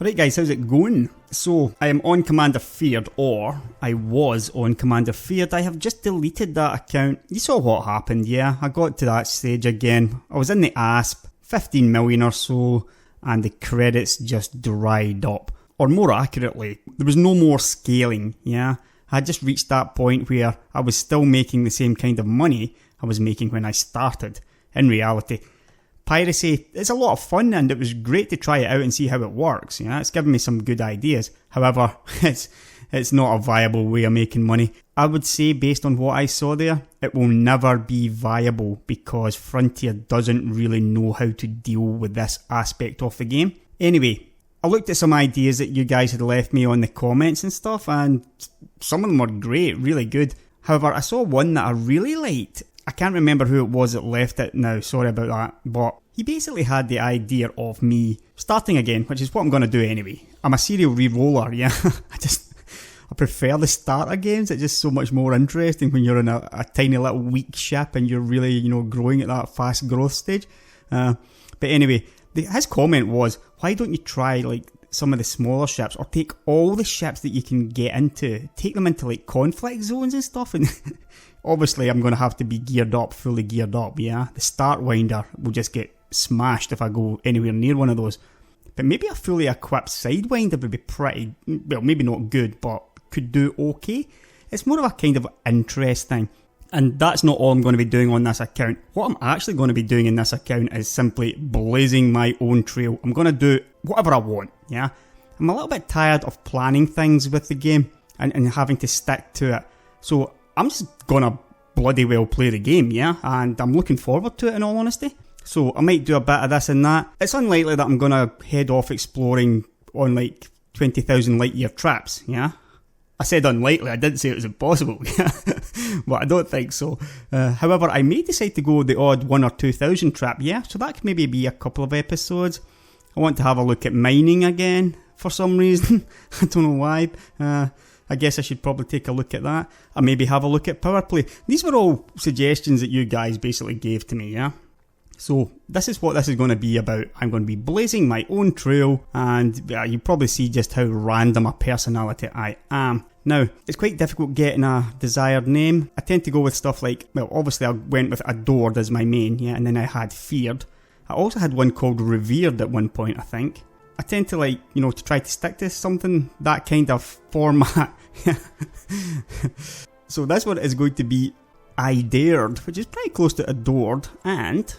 Alright guys, how's it going? So, I am on Commander Feared, or I was on Commander Feared. I have just deleted that account. You saw what happened, yeah? I got to that stage again. I was in the ASP, 15 million or so, and the credits just dried up. Or more accurately, there was no more scaling, yeah? I had just reached that point where I was still making the same kind of money I was making when I started. In reality, piracy, it's a lot of fun and it was great to try it out and see how it works. You know, it's given me some good ideas. However, it's not a viable way of making money. I would say based on what I saw there, it will never be viable because Frontier doesn't really know how to deal with this aspect of the game. Anyway, I looked at some ideas that you guys had left me on the comments and stuff, and some of them were great, really good. However, I saw one that I really liked. I can't remember who it was that left it now, sorry about that, but he basically had the idea of me starting again, which is what I'm going to do anyway. I'm a serial re-roller, yeah. I prefer the starter games. It's just so much more interesting when you're in a tiny little weak ship and you're really, growing at that fast growth stage. But anyway, his comment was, why don't you try like some of the smaller ships, or take all the ships that you can get into, take them into like conflict zones and stuff, and obviously I'm going to have to be geared up, fully geared up, yeah? The sidewinder will just get smashed if I go anywhere near one of those. But maybe a fully equipped sidewinder would be pretty, well, maybe not good, but could do okay. It's more of a kind of interest thing. And that's not all I'm going to be doing on this account. What I'm actually going to be doing in this account is simply blazing my own trail. I'm going to do whatever I want, yeah? I'm a little bit tired of planning things with the game and having to stick to it. So I'm just going to bloody well play the game, yeah? And I'm looking forward to it in all honesty. So I might do a bit of this and that. It's unlikely that I'm going to head off exploring on like 20,000 light year trips, yeah? I said unlikely, I didn't say it was impossible, but I don't think so. However, I may decide to go the odd 1 or 2,000 trap, yeah? So that could maybe be a couple of episodes. I want to have a look at mining again for some reason. I don't know why. I guess I should probably take a look at that. I maybe have a look at power play. These were all suggestions that you guys basically gave to me, yeah? So this is what this is going to be about. I'm going to be blazing my own trail, and you probably see just how random a personality I am. Now, it's quite difficult getting a desired name. I tend to go with stuff like, well, obviously I went with Adored as my main, yeah, and then I had Feared. I also had one called Revered at one point, I think. I tend to like, to try to stick to something, that kind of format. So this one is going to be I Dared, which is pretty close to Adored, and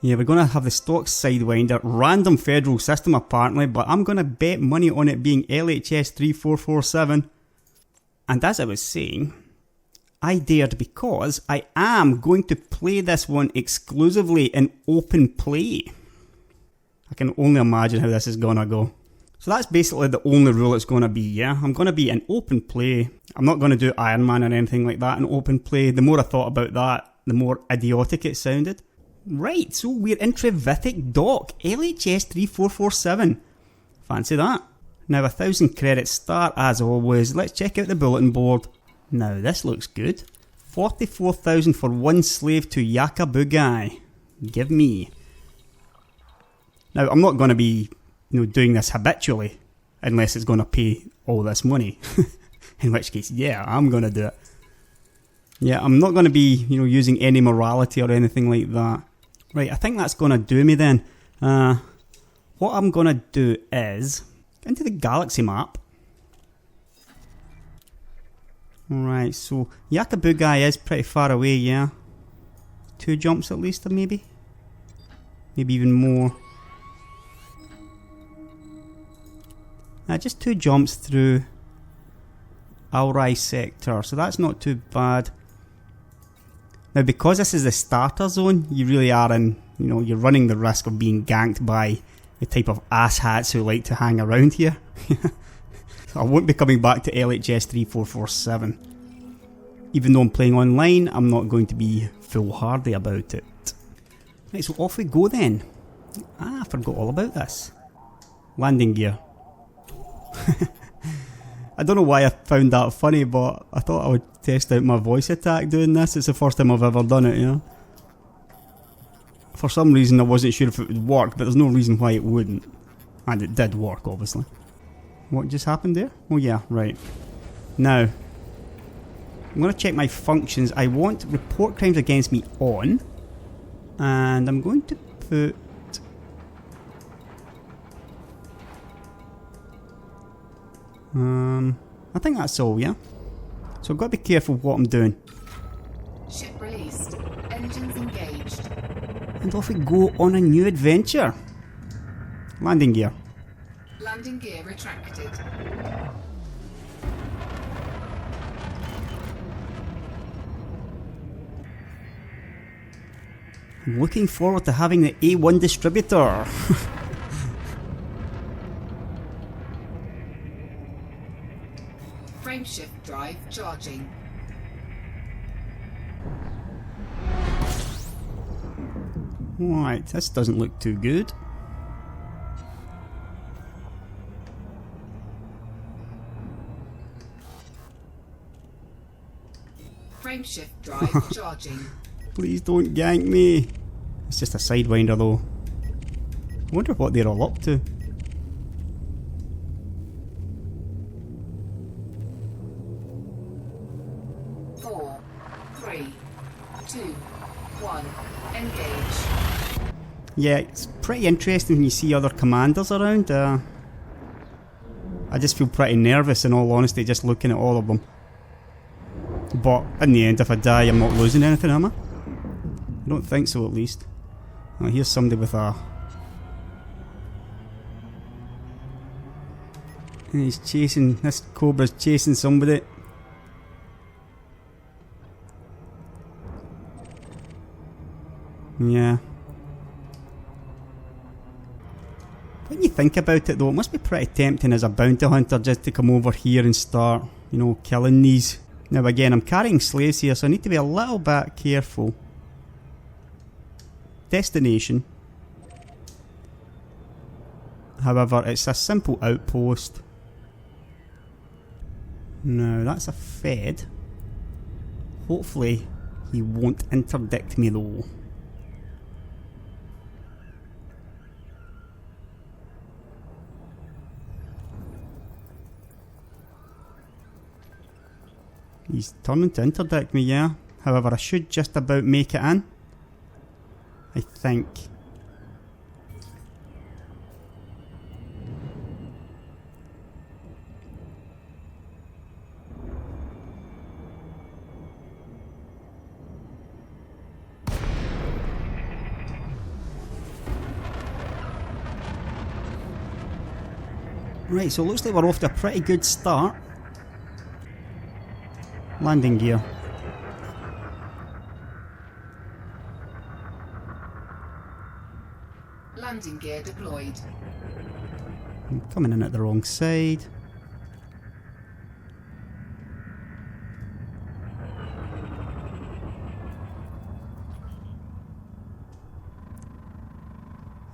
yeah, we're going to have the stock sidewinder, random federal system apparently, but I'm going to bet money on it being LHS 3447. And as I was saying, I dared because I am going to play this one exclusively in open play. I can only imagine how this is going to go. So that's basically the only rule it's going to be, yeah? I'm going to be in open play. I'm not going to do Iron Man or anything like that in open play. The more I thought about that, the more idiotic it sounded. Right, so we're in Trevitic Dock, LHS 3447. Fancy that. Now 1,000 credits start as always. Let's check out the bulletin board. Now this looks good. 44,000 for one slave to Yakabugai. Give me. Now I'm not going to be doing this habitually unless it's going to pay all this money. In which case, yeah, I'm going to do it. Yeah, I'm not going to be using any morality or anything like that. Right, I think that's going to do me then. What I'm going to do is into the galaxy map. Alright, so Yakabugai is pretty far away, yeah. 2 jumps at least, or maybe? Maybe even more. Just 2 jumps through Alrai sector, so that's not too bad. Now, because this is the starter zone, you really are in, you're running the risk of being ganked by the type of asshats who like to hang around here. So I won't be coming back to LHS 3447. Even though I'm playing online, I'm not going to be foolhardy about it. Right, so off we go then. I forgot all about this. Landing gear. I don't know why I found that funny, but I thought I would test out my voice attack doing this. It's the first time I've ever done it, For some reason I wasn't sure if it would work, but there's no reason why it wouldn't. And it did work, obviously. What just happened there? Oh yeah, right. Now, I'm going to check my functions. I want report crimes against me on. And I'm going to put... I think that's all, yeah? So I've got to be careful what I'm doing. Ship released. Engines engaged. And off we go on a new adventure. Landing gear. Landing gear retracted. I'm looking forward to having the A1 distributor. Frameshift drive charging. Right, this doesn't look too good. Frameshift drive charging. Please don't gank me. It's just a sidewinder though. I wonder what they're all up to. Four, three, two, one. Engage. Yeah, it's pretty interesting when you see other commanders around. I just feel pretty nervous in all honesty just looking at all of them. But in the end, if I die, I'm not losing anything, am I? I don't think so, at least. Oh, here's somebody with a... He's chasing... This Cobra's chasing somebody. Yeah. When you think about it though, it must be pretty tempting as a bounty hunter just to come over here and start, you know, killing these. Now again, I'm carrying slaves here, so I need to be a little bit careful. Destination. However, it's a simple outpost. No, that's a Fed. Hopefully, he won't interdict me though. He's turning to interdict me, yeah. However, I should just about make it in. I think. Right, so it looks like we're off to a pretty good start. Landing gear. Landing gear deployed. I'm coming in at the wrong side.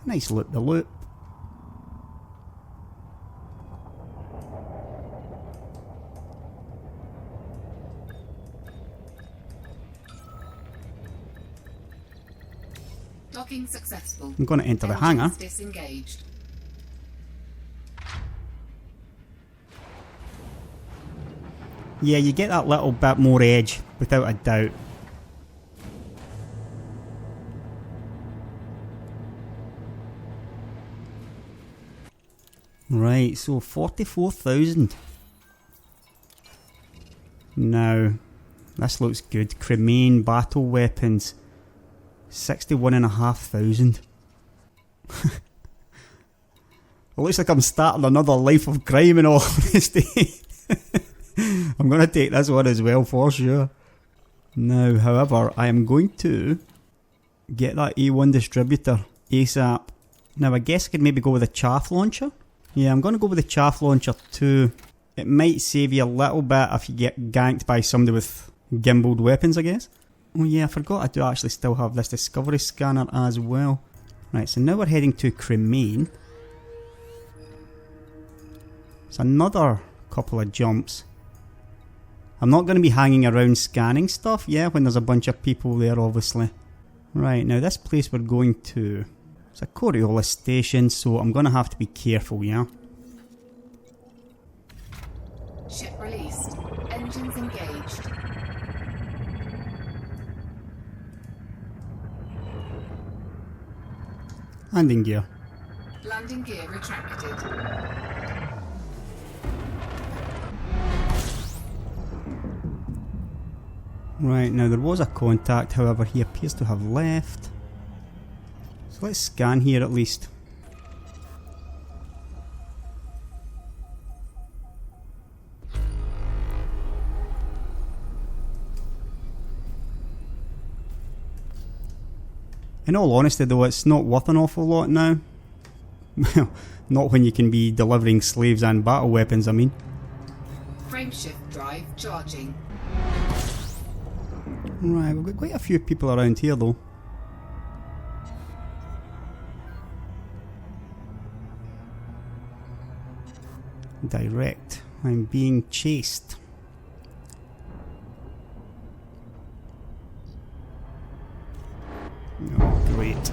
Nice loop the loop. Docking successful. I'm going to enter the hangar. Disengaged. Yeah, you get that little bit more edge, without a doubt. Right, so 44,000. Now, this looks good. Cremain battle weapons. 61,500. It looks like I'm starting another life of crime in all honesty. I'm going to take this one as well for sure. Now, however, I am going to get that A1 distributor ASAP. Now, I guess I could maybe go with a chaff launcher. Yeah, I'm going to go with the chaff launcher too. It might save you a little bit if you get ganked by somebody with gimbaled weapons, I guess. Oh yeah, I forgot I do actually still have this discovery scanner as well. Right, so now we're heading to Cremain. It's another couple of jumps. I'm not going to be hanging around scanning stuff, yeah, when there's a bunch of people there, obviously. Right, now this place we're going to... It's a Coriolis station, so I'm gonna have to be careful, yeah? Ship released. Engines engaged. Landing gear. Landing gear retracted. Right, now there was a contact, however he appears to have left. So let's scan here at least. In all honesty though, it's not worth an awful lot now. Well, not when you can be delivering slaves and battle weapons, I mean. Frameshift drive charging. Right, we've got quite a few people around here though. Direct. I'm being chased. Oh, great.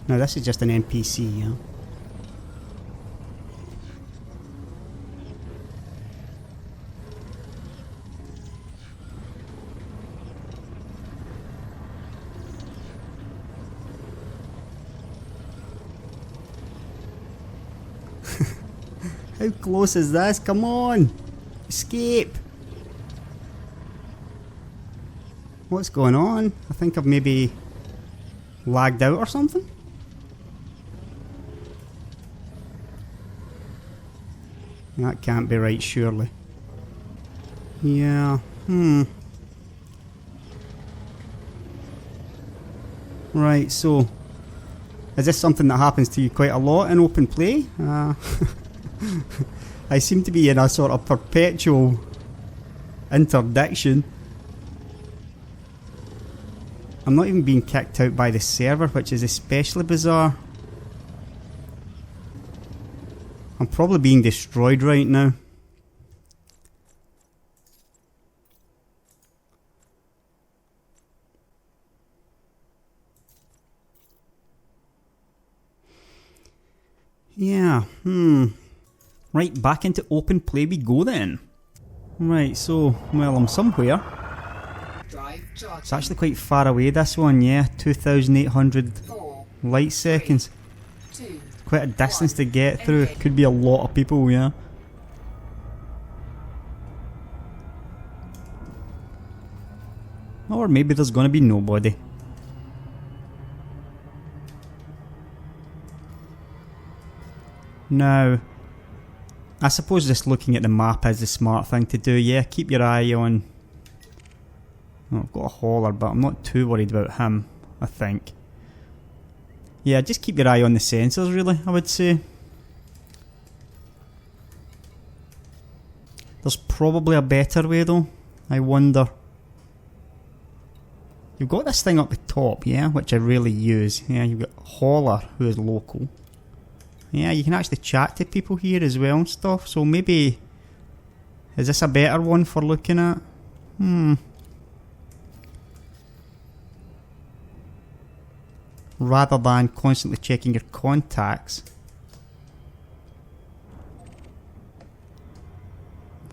Now this is just an NPC, yeah? How close is this? Come on! Escape! What's going on? I think I've maybe lagged out or something? That can't be right, surely. Yeah, Right, so is this something that happens to you quite a lot in open play? I seem to be in a sort of perpetual interdiction. I'm not even being kicked out by the server, which is especially bizarre. I'm probably being destroyed right now. Yeah, Right, back into open play we go then. Right, so, well, I'm somewhere. Drive charging. It's actually quite far away, this one, yeah. 2,800 light seconds. 2. Quite a distance to get through. Could be a lot of people, yeah. Or maybe there's gonna be nobody. Now, I suppose just looking at the map is the smart thing to do, yeah. Keep your eye on... Oh, I've got a hauler, but I'm not too worried about him, I think. Yeah, just keep your eye on the sensors, really, I would say. There's probably a better way, though. I wonder. You've got this thing up the top, yeah, which I really use. Yeah, you've got Hauler, who is local. Yeah, you can actually chat to people here as well and stuff, so maybe... Is this a better one for looking at? Rather than constantly checking your contacts.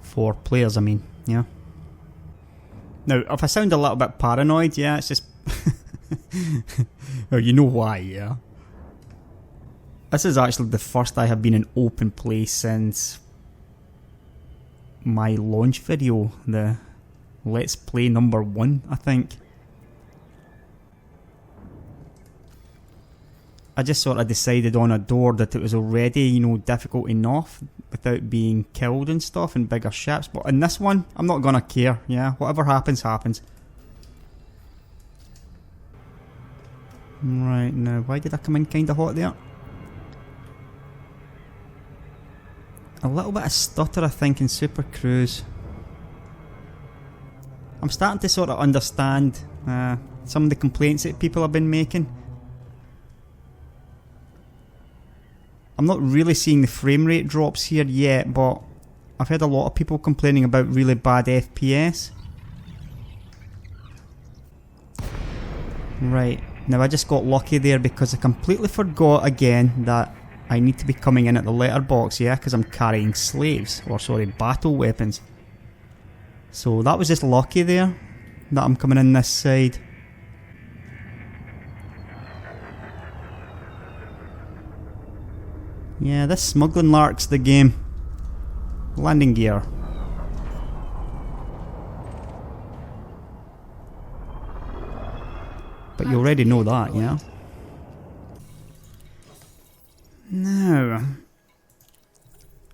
For players, I mean, yeah. Now, if I sound a little bit paranoid, yeah, it's just... Well, you know why, yeah. This is actually the first I have been in open play since my launch video, the Let's Play number 1, I think. I just sort of decided on a door that it was already, you know, difficult enough without being killed and stuff in bigger ships. But in this one, I'm not gonna care, yeah. Whatever happens, happens. Right, now, why did I come in kinda hot there? A little bit of stutter, I think, in Super Cruise. I'm starting to sort of understand some of the complaints that people have been making. I'm not really seeing the frame rate drops here yet, but I've heard a lot of people complaining about really bad FPS. Right, now I just got lucky there because I completely forgot again that I need to be coming in at the letterbox, yeah, because I'm carrying slaves, or sorry, battle weapons. So that was just lucky there, that I'm coming in this side. Yeah, this smuggling lark's the game. Landing gear. But you already know that, yeah? Now,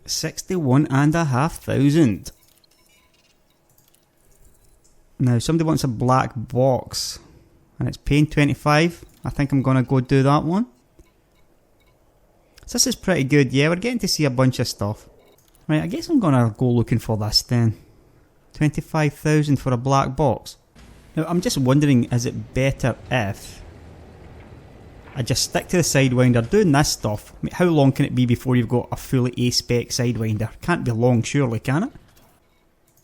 61,500. Now, somebody wants a black box, and it's paying 25. I think I'm gonna go do that one. So this is pretty good, yeah, we're getting to see a bunch of stuff. Right, I guess I'm gonna go looking for this then. 25,000 for a black box. Now, I'm just wondering, is it better if I just stick to the sidewinder doing this stuff? I mean, how long can it be before you've got a fully A-spec sidewinder? Can't be long, surely, can it?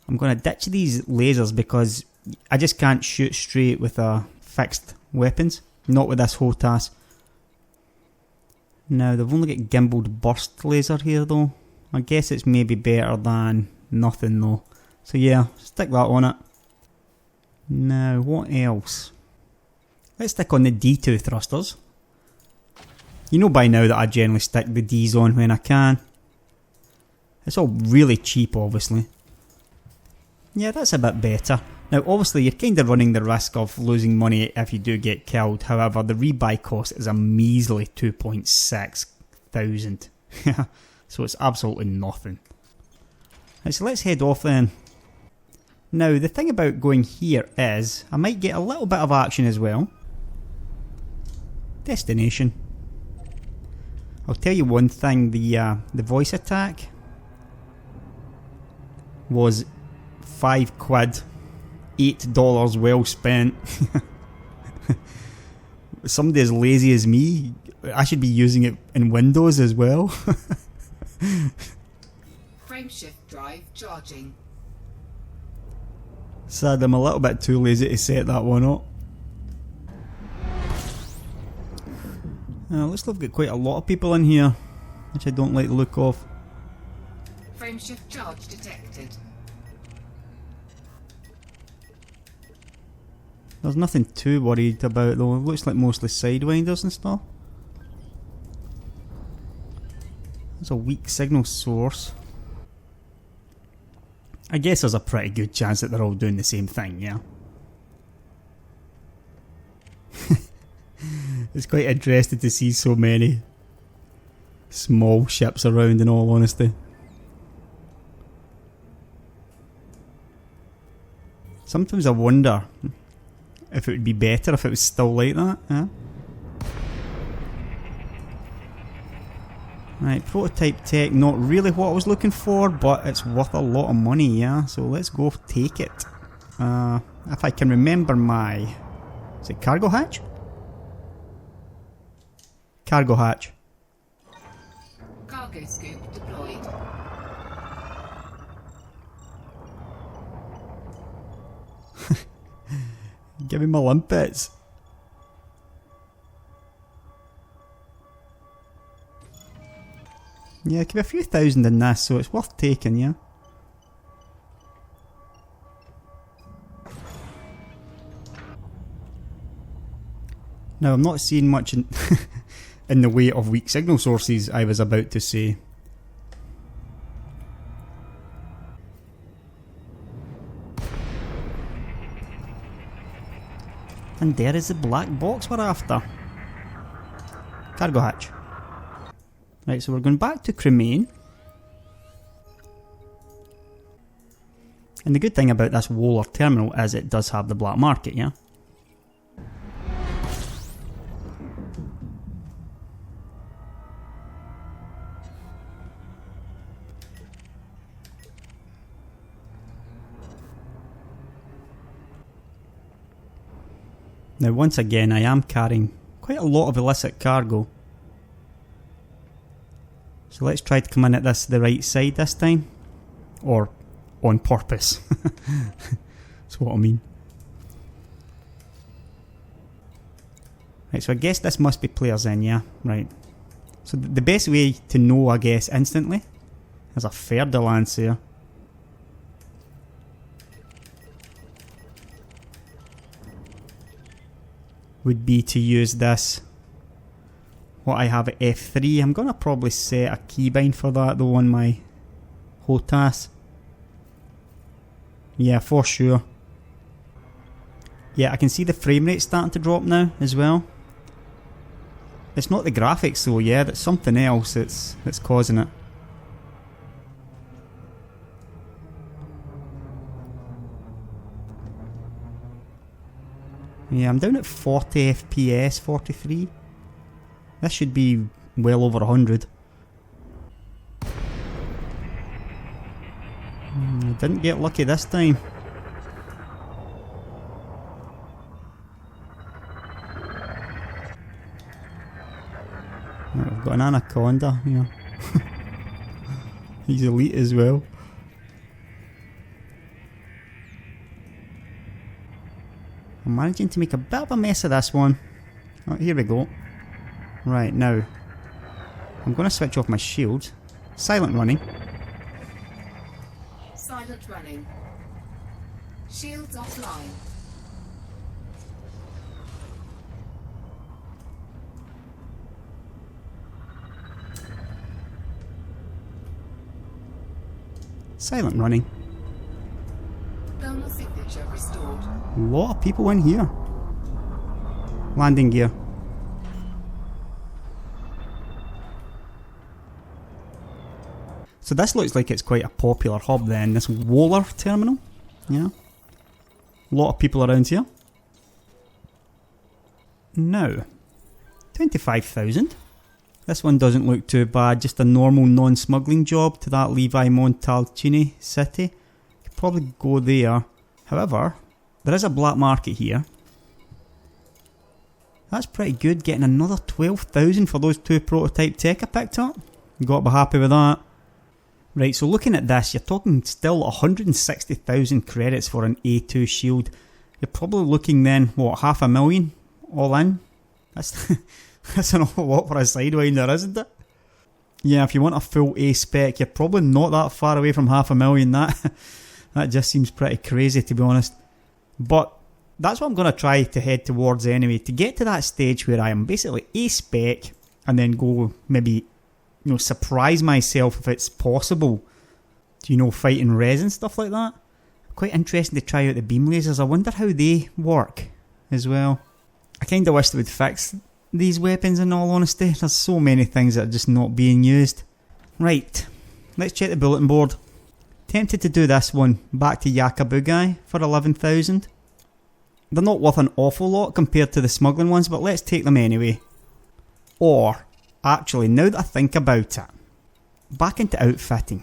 I'm going to ditch these lasers because I just can't shoot straight with fixed weapons. Not with this HOTAS. Now, they've only got gimbaled burst laser here though. I guess it's maybe better than nothing though. So yeah, stick that on it. Now, what else? Let's stick on the D2 thrusters. You know by now that I generally stick the Ds on when I can. It's all really cheap, obviously. Yeah, that's a bit better. Now, obviously, you're kind of running the risk of losing money if you do get killed. However, the rebuy cost is a measly 2.6 thousand. So it's absolutely nothing. Right, so let's head off then. Now, the thing about going here is, I might get a little bit of action as well. Destination. I'll tell you one thing, the voice attack was £5, $8 well spent. Somebody as lazy as me, I should be using it in Windows as well. Frameshift drive charging. Sad, I'm a little bit too lazy to set that one up. Looks like we've got quite a lot of people in here, which I don't like the look of. Frameshift charge detected. There's nothing too worried about though, it looks like mostly sidewinders and stuff. There's a weak signal source. I guess there's a pretty good chance that they're all doing the same thing, yeah? It's quite interesting to see so many small ships around, in all honesty. Sometimes I wonder if it would be better if it was still like that, yeah? Right, prototype tech, not really what I was looking for, but it's worth a lot of money, yeah? So let's go take it. If I can remember my... Is it cargo hatch? Cargo hatch. Cargo scoop deployed. Give me my limpets. Yeah, it could be a few thousand in this, so it's worth taking, yeah? Now, I'm not seeing much in, in the way of weak signal sources, I was about to say. And there is the black box we're after. Cargo hatch. Right, so we're going back to Cremain. And the good thing about this Wohler terminal is it does have the black market, yeah? Now once again I am carrying quite a lot of illicit cargo. So let's try to come in at this the right side this time. Or on purpose. That's what I mean. Right, so I guess this must be players in, yeah? Right. So the best way to know, I guess, instantly, there's a fer de lance here. Would be to use this, what I have at F3. I'm going to probably set a keybind for that though on my HOTAS. Yeah, for sure. Yeah, I can see the frame rate starting to drop now as well. It's not the graphics though, yeah, that's something else that's causing it. Yeah, I'm down at 40 FPS, 43. This should be well over 100. I didn't get lucky this time. I've got an anaconda here. He's elite as well. I'm managing to make a bit of a mess of this one. Oh, here we go. Right, now I'm going to switch off my shield. Silent running. Silent running. Shields offline. Silent running. Thermal signature restored. A lot of people in here. Landing gear. So this looks like it's quite a popular hub then, this Wohler terminal. Yeah. A lot of people around here. Now, 25,000. This one doesn't look too bad, just a normal non-smuggling job to that Levi Montalcini city. Could probably go there. However, there is a black market here. That's pretty good, getting another 12,000 for those 2 prototype tech I picked up. Got to be happy with that. Right, so looking at this, you're talking still 160,000 credits for an A2 shield. You're probably looking then, what, 500,000 all in? That's an awful lot for a sidewinder, isn't it? Yeah, if you want a full A spec, you're probably not that far away from 500,000. That just seems pretty crazy, to be honest. But that's what I'm going to try to head towards anyway, to get to that stage where I am basically A spec and then go maybe, surprise myself if it's possible to, fighting res and stuff like that. Quite interesting to try out the beam lasers. I wonder how they work as well. I kind of wish they would fix these weapons in all honesty. There's so many things that are just not being used. Right, let's check the bulletin board. Tempted to do this one, back to Yakabugai for 11,000. They're not worth an awful lot compared to the smuggling ones, but let's take them anyway. Or, actually, now that I think about it, back into outfitting.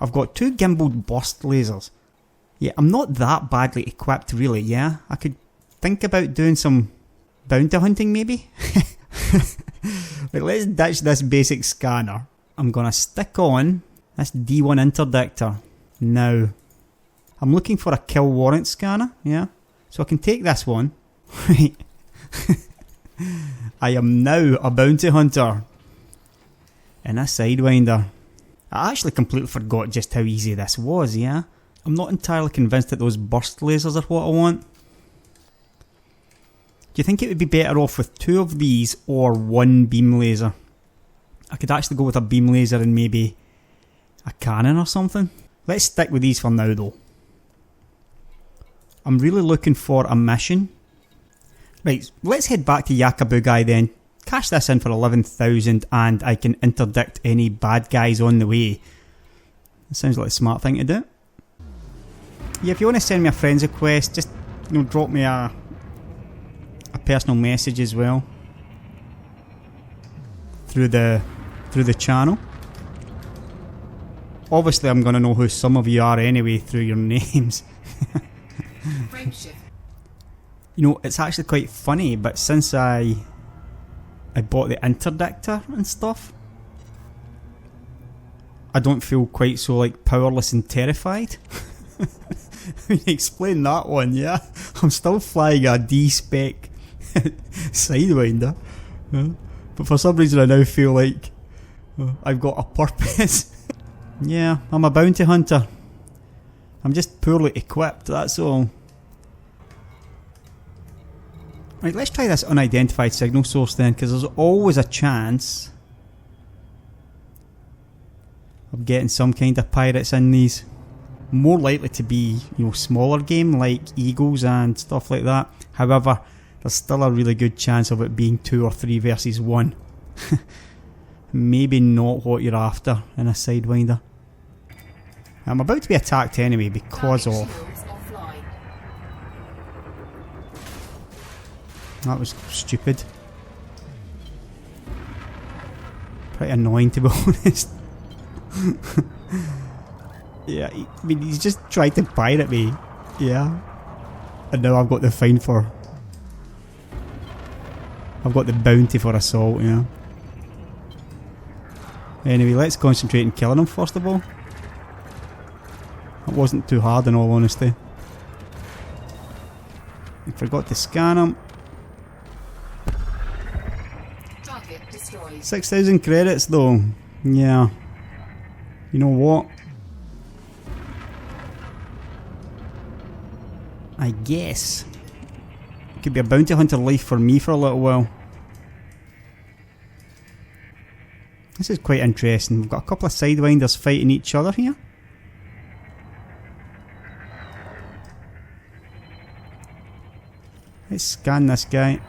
I've got 2 gimbaled burst lasers. Yeah, I'm not that badly equipped really, yeah? I could think about doing some bounty hunting maybe? But let's ditch this basic scanner. I'm gonna stick on this D1 interdictor. Now, I'm looking for a kill warrant scanner, yeah? So I can take this one. Right. I am now a bounty hunter. In a sidewinder. I actually completely forgot just how easy this was, yeah? I'm not entirely convinced that those burst lasers are what I want. Do you think it would be better off with 2 of these or 1 beam laser? I could actually go with a beam laser and maybe a cannon or something. Let's stick with these for now though. I'm really looking for a mission. Right, let's head back to Yakabugai then. Cash this in for 11,000 and I can interdict any bad guys on the way. That sounds like a smart thing to do. Yeah, if you want to send me a friends request, just drop me a personal message as well through the channel. Obviously I'm going to know who some of you are anyway through your names. Frameshift. It's actually quite funny, but since I bought the interdictor and stuff, I don't feel quite so like powerless and terrified. Explain that one, yeah. I'm still flying a D-spec sidewinder, yeah. But for some reason I now feel like I've got a purpose. Yeah, I'm a bounty hunter. I'm just poorly equipped, that's all. Right, let's try this unidentified signal source then, because there's always a chance of getting some kind of pirates in these. More likely to be, you know, smaller game like Eagles and stuff like that. However, there's still a really good chance of it being 2 or 3 versus 1. Maybe not what you're after in a sidewinder. I'm about to be attacked anyway because of... That was stupid. Pretty annoying, to be honest. Yeah, I mean, he's just tried to pirate me. Yeah. And now I've got the fine for... I've got the bounty for assault, yeah. Anyway, let's concentrate on killing him first of all. It wasn't too hard in all honesty. I forgot to scan him. 6,000 credits though. Yeah. You know what? I guess it could be a bounty hunter life for me for a little while. This is quite interesting. We've got a couple of sidewinders fighting each other here. Let's scan this guy.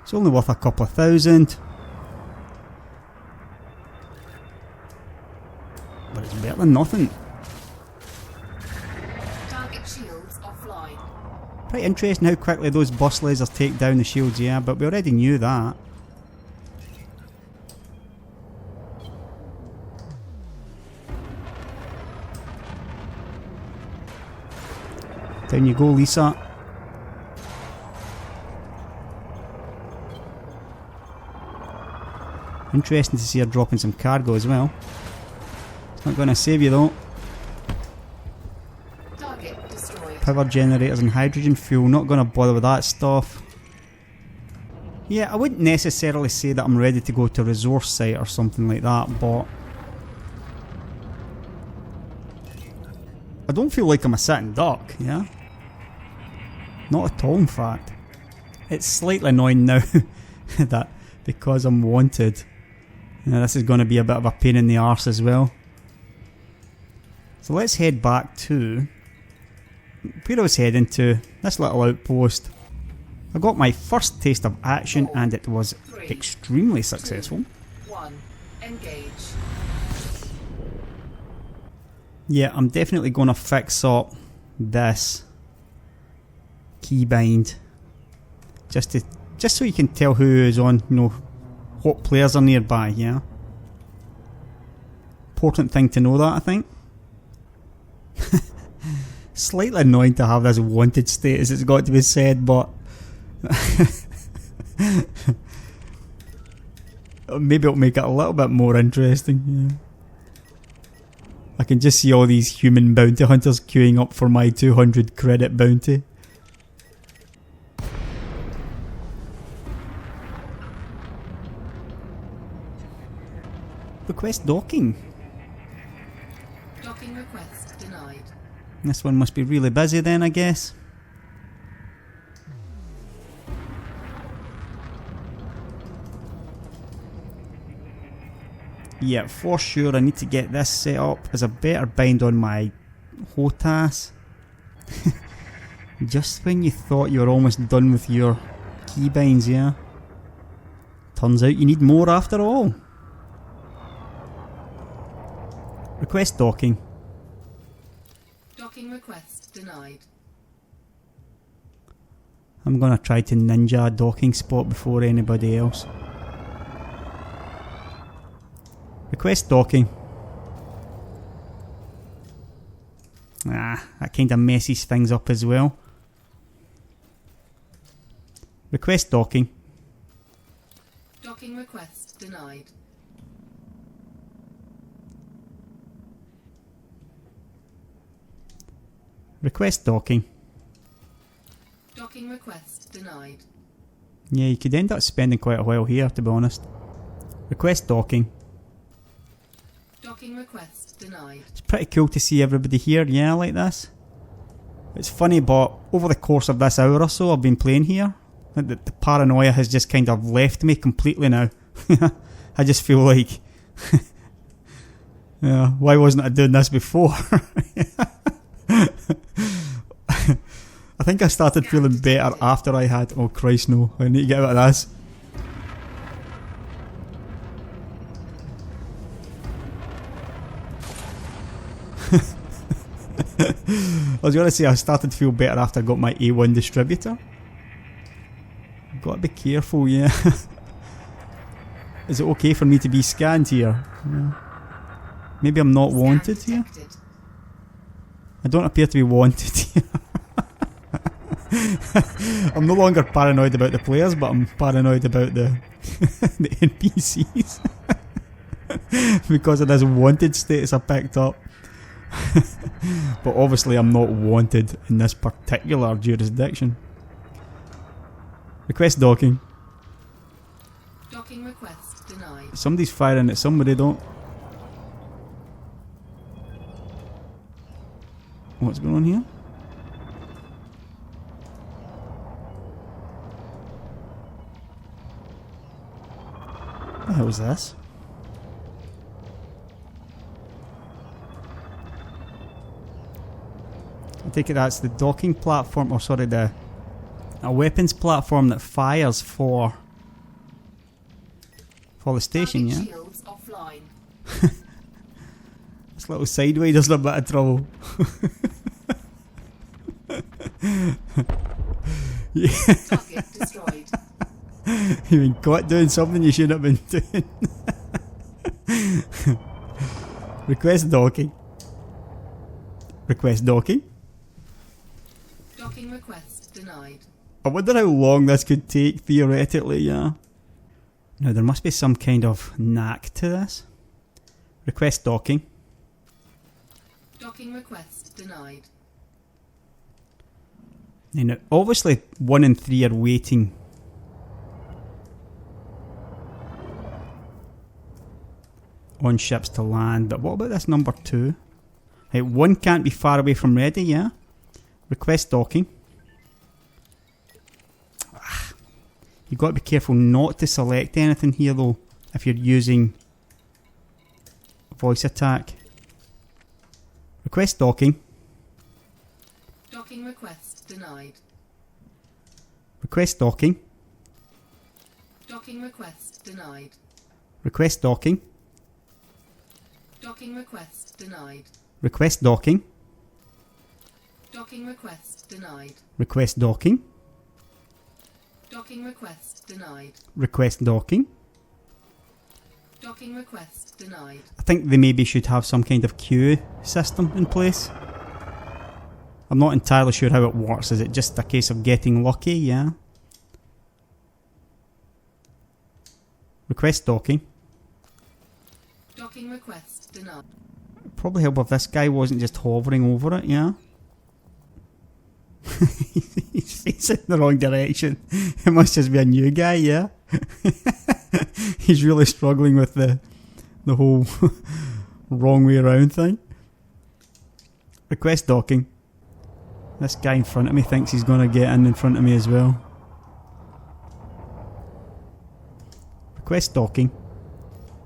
It's only worth a couple of thousand. But it's better than nothing. Target shields offline. Pretty interesting how quickly those burst lasers take down the shields, yeah, but we already knew that. Down you go, Lisa. Interesting to see her dropping some cargo as well. It's not going to save you though. Target destroyed. Power generators and hydrogen fuel, not going to bother with that stuff. Yeah, I wouldn't necessarily say that I'm ready to go to a resource site or something like that, but I don't feel like I'm a sitting duck, yeah? Not at all, in fact. It's slightly annoying now that because I'm wanted, this is going to be a bit of a pain in the arse as well. So let's head back to where I was heading to, this little outpost. I got my first taste of action and it was extremely successful. 1. Engage. Yeah, I'm definitely going to fix up this keybind just so you can tell who is on, you know, what players are nearby, yeah. Important thing to know that, I think. Slightly annoying to have this wanted status, it's got to be said, but maybe it'll make it a little bit more interesting, yeah. I can just see all these human bounty hunters queuing up for my 200 credit bounty. Request docking. Docking request denied. This one must be really busy then, I guess. Yeah, for sure I need to get this set up as a better bind on my HOTAS. Just when you thought you were almost done with your keybinds, yeah. Turns out you need more after all. Request docking. Docking request denied. I'm gonna try to ninja a docking spot before anybody else. Request docking. that kind of messes things up as well. Request docking. Docking request denied. Request docking. Docking request denied. Yeah, you could end up spending quite a while here, to be honest. Request docking. Docking request denied. It's pretty cool to see everybody here, yeah, like this. It's funny, but over the course of this hour or so I've been playing here, the paranoia has just kind of left me completely now. I just feel like, yeah, why wasn't I doing this before? I think I started feeling better after I had... Oh Christ, no. I need to get out of this. I was going to say I started to feel better after I got my A1 distributor. Got to be careful, yeah. Is it okay for me to be scanned here? Yeah. Maybe I'm not wanted here? I don't appear to be wanted here. I'm no longer paranoid about the players, but I'm paranoid about the the NPCs. Because of this wanted status I picked up. But obviously I'm not wanted in this particular jurisdiction. Request docking. Docking request denied. Somebody's firing at somebody, don't... What's going on here? What the hell is this? I take it that's the docking platform, or sorry, a weapons platform that fires for the station, yeah? Shields offline. This little sidewinder's in a bit of trouble. Yeah. Target destroyed. You've been caught doing something you shouldn't have been doing. Request docking. Request docking. Docking request denied. I wonder how long this could take theoretically, yeah. Now there must be some kind of knack to this. Request docking. Docking request denied. You know, obviously 1 and 3 are waiting. On ships to land, but what about this number 2? Right, 1 can't be far away from ready, yeah? Request docking. You've got to be careful not to select anything here though, if you're using voice attack. Request docking. Docking request denied. Request docking. Docking request denied. Request docking. Docking request denied. Request docking. Docking request denied. Request docking. Docking request denied. Request docking. Docking request denied. I think they maybe should have some kind of queue system in place. I'm not entirely sure how it works. Is it just a case of getting lucky? Yeah. Request docking. Docking request denied. Probably help if this guy wasn't just hovering over it, yeah? He's facing the wrong direction. It must just be a new guy, yeah? He's really struggling with the whole wrong way around thing. Request docking. This guy in front of me thinks he's going to get in front of me as well. Request docking.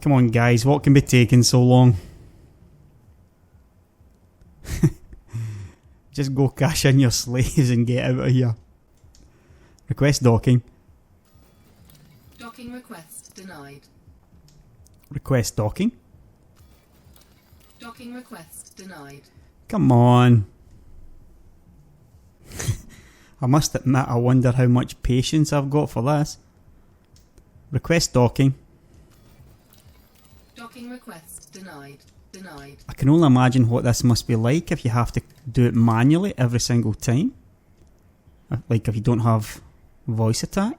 Come on guys, what can be taking so long? Just go cash in your slaves and get out of here. Request docking. Docking request denied. Request docking. Docking request denied. Come on. I must admit, I wonder how much patience I've got for this. Request docking. Docking request denied. Denied. I can only imagine what this must be like if you have to do it manually every single time. Like if you don't have voice attack.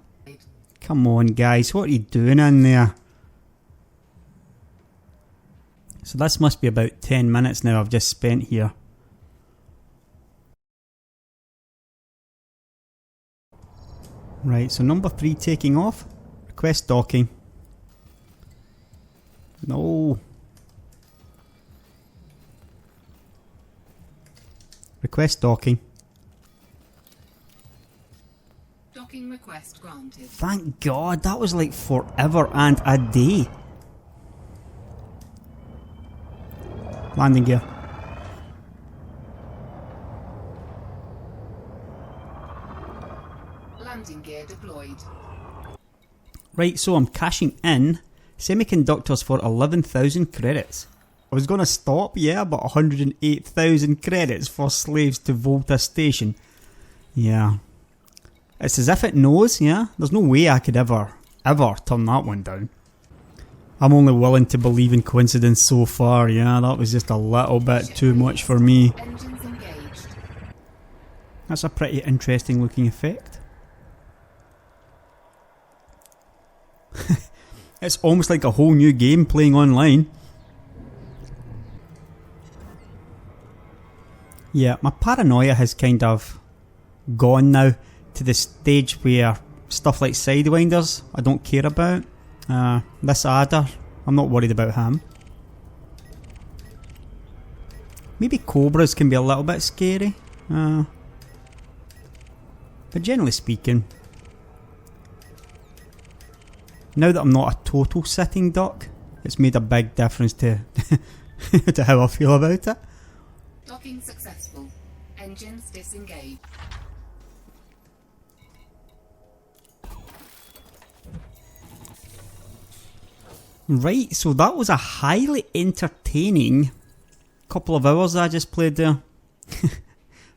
Come on guys, what are you doing in there? So this must be about 10 minutes now I've just spent here. Right, so number 3 taking off. Request docking. No. Request docking. Docking request granted. Thank God, that was like forever and a day. Landing gear. Landing gear deployed. Right, so I'm cashing in semiconductors for 11,000 credits. I was going to stop, yeah, but 108,000 credits for slaves to Volta Station. Yeah. It's as if it knows, yeah? There's no way I could ever turn that one down. I'm only willing to believe in coincidence so far, yeah? That was just a little bit too much for me. Engines engaged. That's a pretty interesting looking effect. It's almost like a whole new game playing online. Yeah, my paranoia has kind of gone now to the stage where stuff like sidewinders I don't care about. This adder, I'm not worried about him. Maybe cobras can be a little bit scary. But generally speaking, now that I'm not a total sitting duck, it's made a big difference to to how I feel about it. Docking successful. Engines disengaged. Right, so that was a highly entertaining couple of hours I just played there.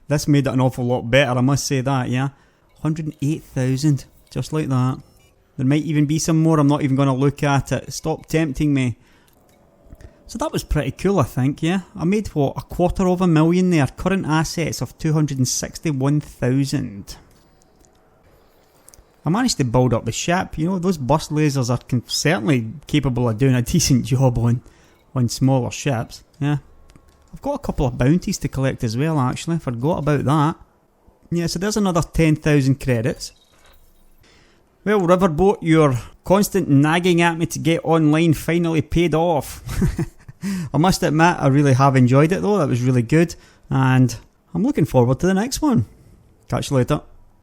This made it an awful lot better, I must say that, yeah. 108,000, just like that. There might even be some more, I'm not even going to look at it. Stop tempting me. So that was pretty cool, I think, yeah. I made, what, $250,000 there. Current assets of 261,000. I managed to build up the ship. You know, those burst lasers are certainly capable of doing a decent job on smaller ships. Yeah, I've got a couple of bounties to collect as well, actually. Forgot about that. Yeah, so there's another 10,000 credits. Well, Riverboat, your constant nagging at me to get online finally paid off. I must admit, I really have enjoyed it though. That was really good. And I'm looking forward to the next one. Catch you later.